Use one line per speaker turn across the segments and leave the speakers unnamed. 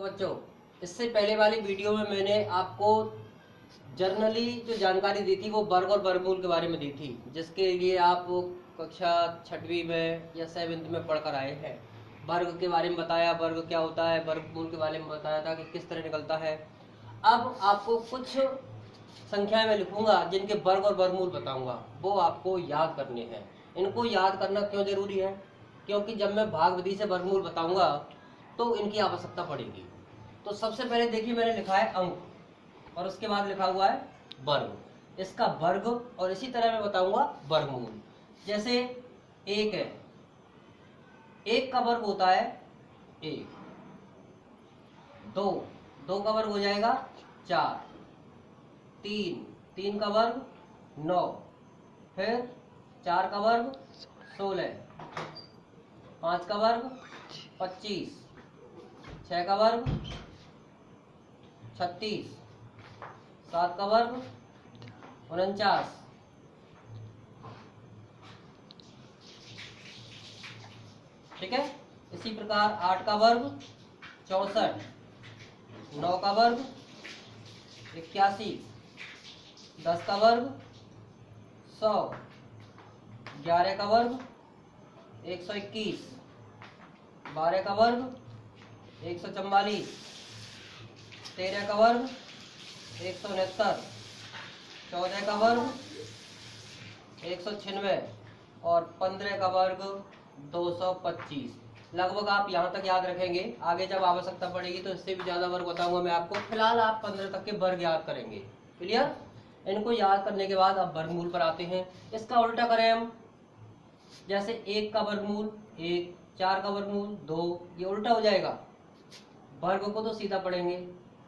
बच्चों, इससे पहले वाली वीडियो में मैंने आपको जर्नली जो जानकारी दी थी वो वर्ग और वर्गमूल के बारे में दी थी, जिसके लिए आप कक्षा 6वीं में या 7th में पढ़कर आए हैं। वर्ग के बारे में बताया, वर्ग क्या होता है, वर्गमूल के बारे में बताया था कि किस तरह निकलता है। अब आपको कुछ संख्याएं मैं लिखूंगा जिनके वर्ग और वर्गमूल बताऊंगा, वो आपको याद करने हैं। इनको याद करना क्यों जरूरी है? क्योंकि जब मैं भाग विधि से वर्गमूल बताऊंगा तो इनकी आवश्यकता पड़ेगी। तो सबसे पहले देखिए, मैंने लिखा है अंक और उसके बाद लिखा हुआ है वर्ग। इसका वर्ग और इसी तरह मैं बताऊंगा वर्गमूल। जैसे एक है, एक का वर्ग होता है एक। दो, दो का वर्ग हो जाएगा 4। तीन, तीन का वर्ग 9। फिर 4 का वर्ग 16। 5 का वर्ग 25। 6 का वर्ग 36। 7 का वर्ग 49। ठीक है। इसी प्रकार 8 का वर्ग 64। 9 का वर्ग 81। 10 का वर्ग 100। 11 का वर्ग 121। 12 का वर्ग 144। 13 का वर्ग 169। 14 का वर्ग 196 और 15 का वर्ग 225। लगभग आप यहाँ तक याद रखेंगे। आगे जब आवश्यकता पड़ेगी तो इससे भी ज्यादा वर्ग बताऊंगा मैं आपको। फिलहाल आप 15 तक के वर्ग याद करेंगे। क्लियर? इनको याद करने के बाद अब वर्गमूल पर आते हैं। इसका उल्टा करें हम, जैसे 1 का वर्गमूल 1, 4 का वर्गमूल 2, ये उल्टा हो जाएगा। वर्ग को तो सीधा पढ़ेंगे।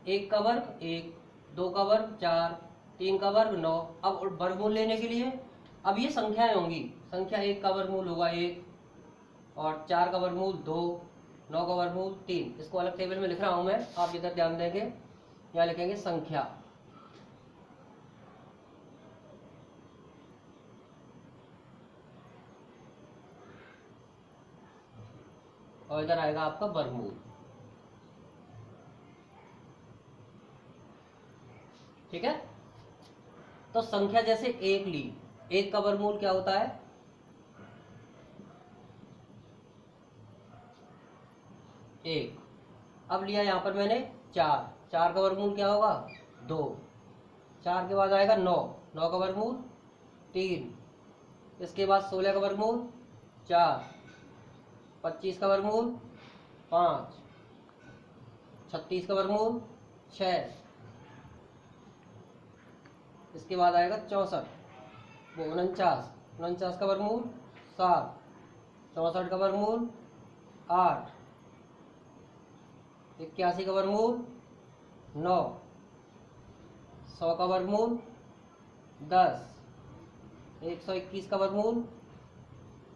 1 का वर्ग 1, 2 का वर्ग 4, 3 का वर्ग 9। अब वर्गमूल लेने के लिए अब ये संख्याएं होंगी। संख्या 1 का वर्गमूल होगा 1 और 4 का वर्गमूल 2, 9 का वर्गमूल 3। इसको अलग टेबल में लिख रहा हूं मैं, आप इधर ध्यान देंगे। यहाँ लिखेंगे संख्या, और इधर आएगा आपका वर्गमूल। ठीक है। तो संख्या जैसे 1 ली, 1 का वर्गमूल क्या होता है? 1। अब लिया यहाँ पर मैंने 4, 4 का वर्गमूल क्या होगा? 2। 4 के बाद आएगा 9, 9 का वर्गमूल 3। इसके बाद 16 का वर्गमूल 4। 25 का वर्गमूल 5। 36 का वर्गमूल 6। इसके बाद आएगा 64, वो 49। 49 का वर्गमूल 7। 64 का वर्गमूल 8। 81 का वर्गमूल 9। 100 का वर्गमूल 10। 121 का वर्गमूल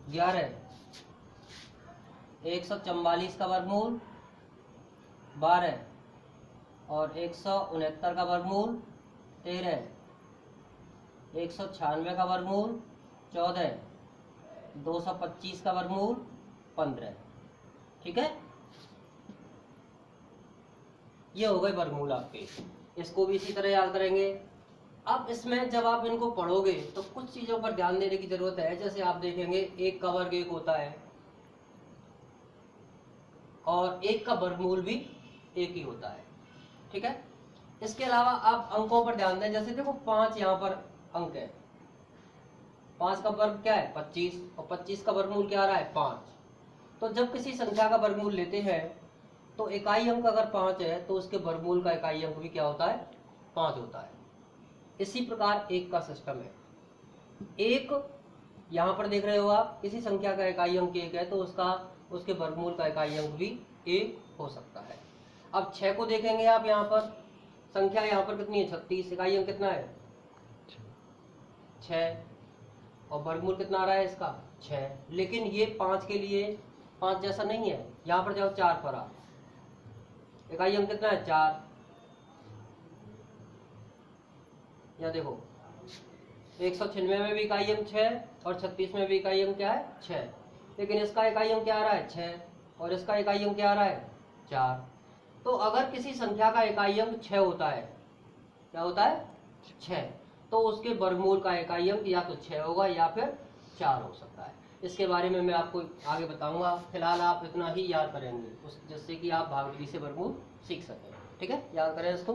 11। 144 का वर्गमूल 12 और 169 का वर्गमूल 13। 196 का वर्गमूल 14। 225 का वर्गमूल 15। ठीक है, ये हो गए वर्गमूल आपके। इसको भी इसी तरह याद करेंगे। अब इसमें जब आप इनको पढ़ोगे तो कुछ चीजों पर ध्यान देने की जरूरत है। जैसे आप देखेंगे 1 का वर्ग 1 होता है और 1 का वर्गमूल भी 1 ही होता है। ठीक है। इसके अलावा आप अंकों पर ध्यान दें। जैसे देखो 5 यहाँ पर अंक है। 5 का वर्ग क्या है? 25 और 25 का वर्गमूल क्या आ रहा है? 5। तो जब किसी संख्या का वर्गमूल लेते हैं तो इकाई अंक अगर 5 है तो उसके वर्गमूल का इकाई अंक भी क्या होता है? 5 होता है। इसी प्रकार 1 का सिस्टम है। 1 यहाँ पर देख रहे हो आप, किसी संख्या का इकाई अंक 1 है तो उसके वर्गमूल का इकाई अंक भी 1 हो सकता है। अब 6 को देखेंगे आप, यहाँ पर संख्या यहाँ पर कितनी है? 36। इकाई अंक कितना है? 6 और वर्गमूल कितना आ रहा है इसका? 6। लेकिन ये 5 के लिए 5 जैसा नहीं है। यहाँ पर जाओ 4 पर, आप इकाई अंक कितना है? 4। यहाँ देखो 196 में भी इकाई अंक 6 और 36 में भी इकाई अंक क्या है? 6। लेकिन इसका इकाई अंक क्या आ रहा है? 6 और इसका इकाई अंक क्या आ रहा है? 4। तो अगर किसी संख्या का इकाई अंक 6 होता है, क्या होता है 6, तो उसके वर्गमूल का इकाई अंक या तो 6 होगा या फिर 4 हो सकता है। इसके बारे में मैं आपको आगे बताऊंगा, फिलहाल आप इतना ही याद करेंगे जिससे कि आप भाग विधि से वर्गमूल सीख सकें। ठीक है, याद करें इसको।